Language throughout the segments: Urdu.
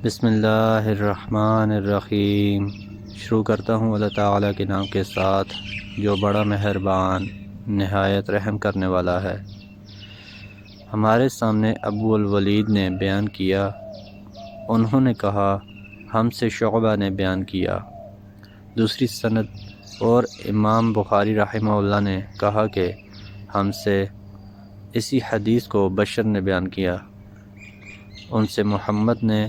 بسم اللہ الرحمن الرحیم۔ شروع کرتا ہوں اللہ تعالیٰ کے نام کے ساتھ جو بڑا مہربان نہایت رحم کرنے والا ہے۔ ہمارے سامنے ابو الولید نے بیان کیا، انہوں نے کہا ہم سے شعبہ نے بیان کیا، دوسری سند، اور امام بخاری رحمہ اللہ نے کہا کہ ہم سے اسی حدیث کو بشر نے بیان کیا، ان سے محمد نے،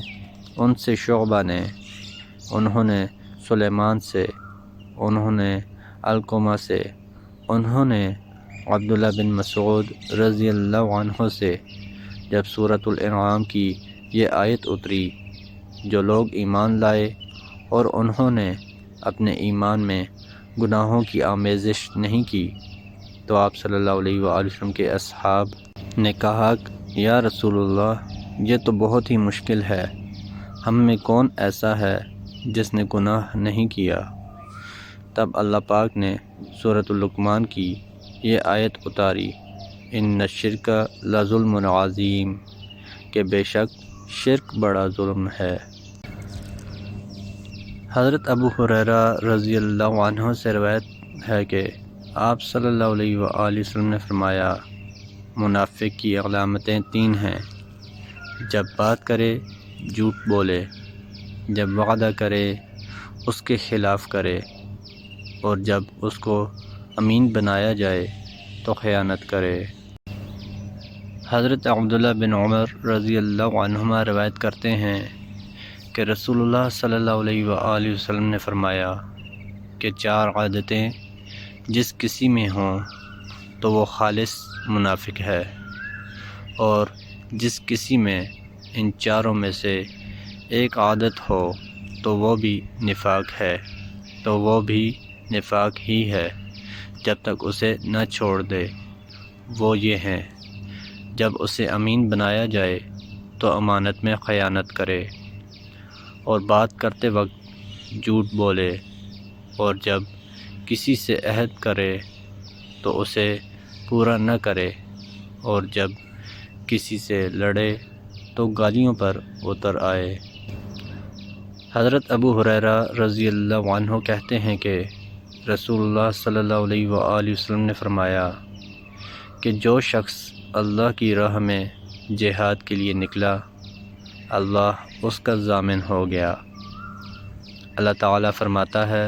ان سے شعبہ نے، انہوں نے سلیمان سے، انہوں نے علقمہ سے، انہوں نے عبداللہ بن مسعود رضی اللہ عنہ سے۔ جب سورۃ الانعام کی یہ آیت اتری، جو لوگ ایمان لائے اور انہوں نے اپنے ایمان میں گناہوں کی آمیزش نہیں کی، تو آپ صلی اللہ علیہ وآلہ وسلم کے اصحاب نے کہا یا رسول اللہ، یہ تو بہت ہی مشکل ہے، ہم میں کون ایسا ہے جس نے گناہ نہیں کیا؟ تب اللہ پاک نے سورۃ لقمان کی یہ آیت اتاری، ان الشرک لظلم عظیم، کہ بے شک شرک بڑا ظلم ہے۔ حضرت ابو ہریرہ رضی اللہ عنہ سے روایت ہے کہ آپ صلی اللہ علیہ وآلہ وسلم نے فرمایا، منافق کی علامتیں 3 ہیں: جب بات کرے جھوٹ بولے، جب وعدہ کرے اس کے خلاف کرے، اور جب اس کو امین بنایا جائے تو خیانت کرے۔ حضرت عبداللہ بن عمر رضی اللہ عنہما روایت کرتے ہیں کہ رسول اللہ صلی اللہ علیہ وآلہ وسلم نے فرمایا کہ 4 عادتیں جس کسی میں ہوں تو وہ خالص منافق ہے، اور جس کسی میں ان 4 میں سے ایک عادت ہو تو وہ بھی نفاق ہے، تو وہ بھی نفاق ہی ہے جب تک اسے نہ چھوڑ دے۔ وہ یہ ہیں: جب اسے امین بنایا جائے تو امانت میں خیانت کرے، اور بات کرتے وقت جھوٹ بولے، اور جب کسی سے عہد کرے تو اسے پورا نہ کرے، اور جب کسی سے لڑے تو گالیوں پر اتر آئے۔ حضرت ابو ہریرہ رضی اللہ عنہ کہتے ہیں کہ رسول اللہ صلی اللہ علیہ وآلہ وسلم نے فرمایا کہ جو شخص اللہ کی راہ میں جہاد کے لیے نکلا، اللہ اس کا ضامن ہو گیا۔ اللہ تعالیٰ فرماتا ہے،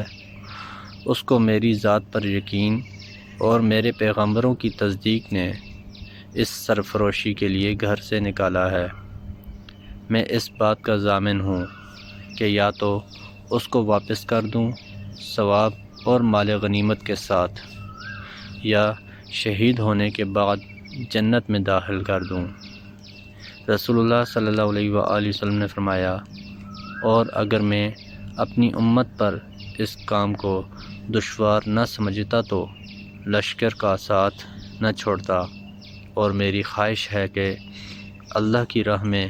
اس کو میری ذات پر یقین اور میرے پیغمبروں کی تصدیق نے اس سرفروشی کے لیے گھر سے نکالا ہے۔ میں اس بات کا ضامن ہوں کہ یا تو اس کو واپس کر دوں ثواب اور مال غنیمت کے ساتھ، یا شہید ہونے کے بعد جنت میں داخل کر دوں۔ رسول اللہ صلی اللہ علیہ وآلہ وسلم نے فرمایا، اور اگر میں اپنی امت پر اس کام کو دشوار نہ سمجھتا تو لشکر کا ساتھ نہ چھوڑتا، اور میری خواہش ہے کہ اللہ کی راہ میں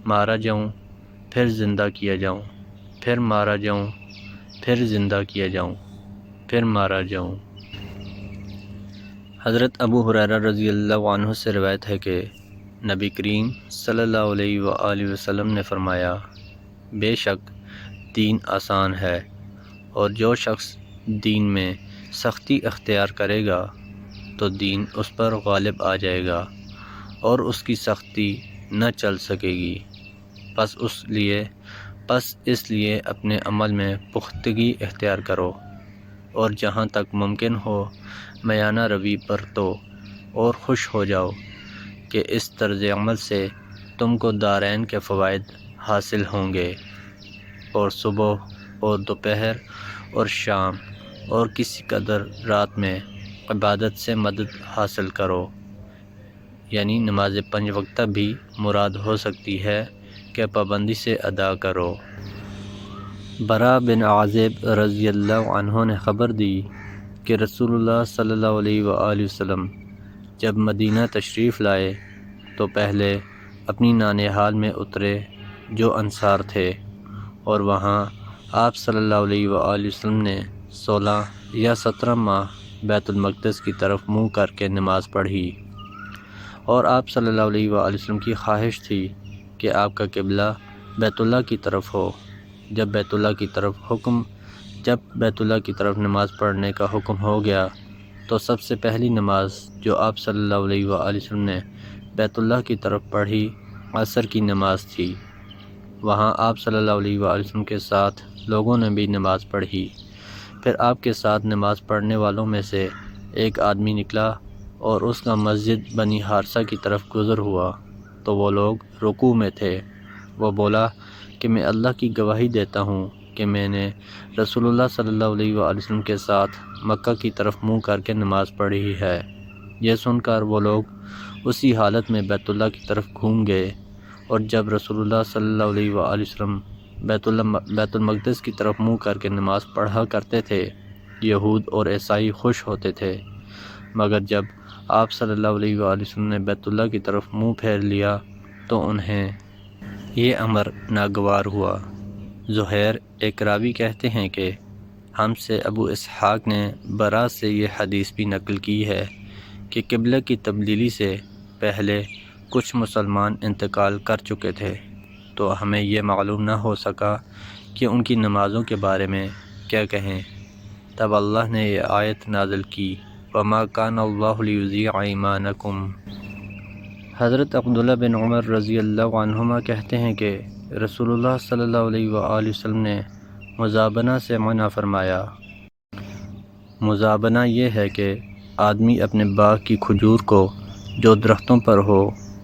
مارا جاؤں، پھر زندہ کیا جاؤں، پھر مارا جاؤں، پھر زندہ کیا جاؤں، پھر مارا جاؤں۔ حضرت ابو ہریرہ رضی اللہ عنہ سے روایت ہے کہ نبی کریم صلی اللہ علیہ وآلہ وسلم نے فرمایا، بے شک دین آسان ہے، اور جو شخص دین میں سختی اختیار کرے گا تو دین اس پر غالب آ جائے گا اور اس کی سختی نہ چل سکے گی۔ پس اس لیے اپنے عمل میں پختگی اختیار کرو، اور جہاں تک ممکن ہو میانہ روی برتو، اور خوش ہو جاؤ کہ اس طرز عمل سے تم کو دارین کے فوائد حاصل ہوں گے، اور صبح اور دوپہر اور شام اور کسی قدر رات میں عبادت سے مدد حاصل کرو، یعنی نماز 5 وقتہ بھی مراد ہو سکتی ہے کہ پابندی سے ادا کرو۔ برا بن عازب رضی اللہ عنہ نے خبر دی کہ رسول اللہ صلی اللہ علیہ وآلہ وسلم جب مدینہ تشریف لائے تو پہلے اپنی نانہال میں اترے جو انصار تھے، اور وہاں آپ صلی اللہ علیہ وآلہ وسلم نے 16 یا 17 ماہ بیت المقدس کی طرف منہ کر کے نماز پڑھی، اور آپ صلی اللہ علیہ وآلہ وسلم کی خواہش تھی کہ آپ کا قبلہ بیت اللہ کی طرف ہو۔ جب بیت اللہ کی طرف نماز پڑھنے کا حکم ہو گیا تو سب سے پہلی نماز جو آپ صلی اللہ علیہ وآلہ وسلم نے بیت اللہ کی طرف پڑھی عصر کی نماز تھی۔ وہاں آپ صلی اللہ علیہ وآلہ وسلم کے ساتھ لوگوں نے بھی نماز پڑھی۔ پھر آپ کے ساتھ نماز پڑھنے والوں میں سے ایک آدمی نکلا اور اس کا مسجد بنی حارثہ کی طرف گزر ہوا تو وہ لوگ رکوع میں تھے۔ وہ بولا کہ میں اللہ کی گواہی دیتا ہوں کہ میں نے رسول اللہ صلی اللہ علیہ وآلہ وسلم کے ساتھ مکہ کی طرف منہ کر کے نماز پڑھی ہے۔ یہ سن کر وہ لوگ اسی حالت میں بیت اللہ کی طرف گھوم گئے، اور جب رسول اللہ صلی اللہ علیہ وآلہ وسلم بیت المقدس کی طرف منہ کر کے نماز پڑھا کرتے تھے، یہود اور عیسائی خوش ہوتے تھے، مگر جب آپ صلی اللہ علیہ وآلہ وسلم نے بیت اللہ کی طرف منہ پھیر لیا تو انہیں یہ امر ناگوار ہوا۔ زہیر ایک راوی کہتے ہیں کہ ہم سے ابو اسحاق نے برا سے یہ حدیث بھی نقل کی ہے کہ قبلہ کی تبدیلی سے پہلے کچھ مسلمان انتقال کر چکے تھے، تو ہمیں یہ معلوم نہ ہو سکا کہ ان کی نمازوں کے بارے میں کیا کہیں۔ تب اللہ نے یہ آیت نازل کی، وَمَا كَانَ اللَّهُ لِيُضِيعَ إِيمَانَكُمْ۔ حضرت عبداللہ بن عمر رضی اللہ عنہما کہتے ہیں کہ رسول اللہ صلی اللہ علیہ وآلہ وسلم نے مزابنہ سے منع فرمایا۔ مزابنہ یہ ہے کہ آدمی اپنے باغ کی کھجور کو جو درختوں پر ہو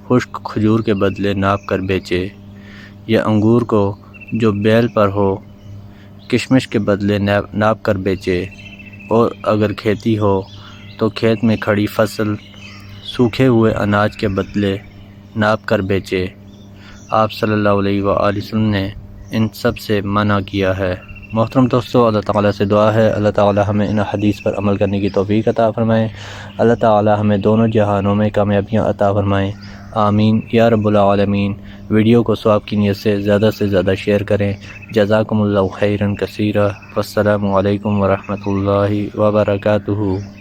خشک کھجور کے بدلے ناپ کر بیچے، یا انگور کو جو بیل پر ہو کشمش کے بدلے ناپ کر بیچے، اور اگر کھیتی ہو تو کھیت میں کھڑی فصل سوکھے ہوئے اناج کے بدلے ناپ کر بیچے۔ آپ صلی اللہ علیہ وآلہ وسلم نے ان سب سے منع کیا ہے۔ محترم دوستو، اللہ تعالیٰ سے دعا ہے اللہ تعالیٰ ہمیں ان حدیث پر عمل کرنے کی توفیق عطا فرمائے، اللہ تعالیٰ ہمیں دونوں جہانوں میں کامیابیاں عطا فرمائیں، آمین یا رب العالمین۔ ویڈیو کو ثواب کی نیت سے زیادہ شیئر کریں۔ جزاکم اللہ خیرا کثیرا، والسلام علیکم ورحمۃ اللہ وبرکاتہ۔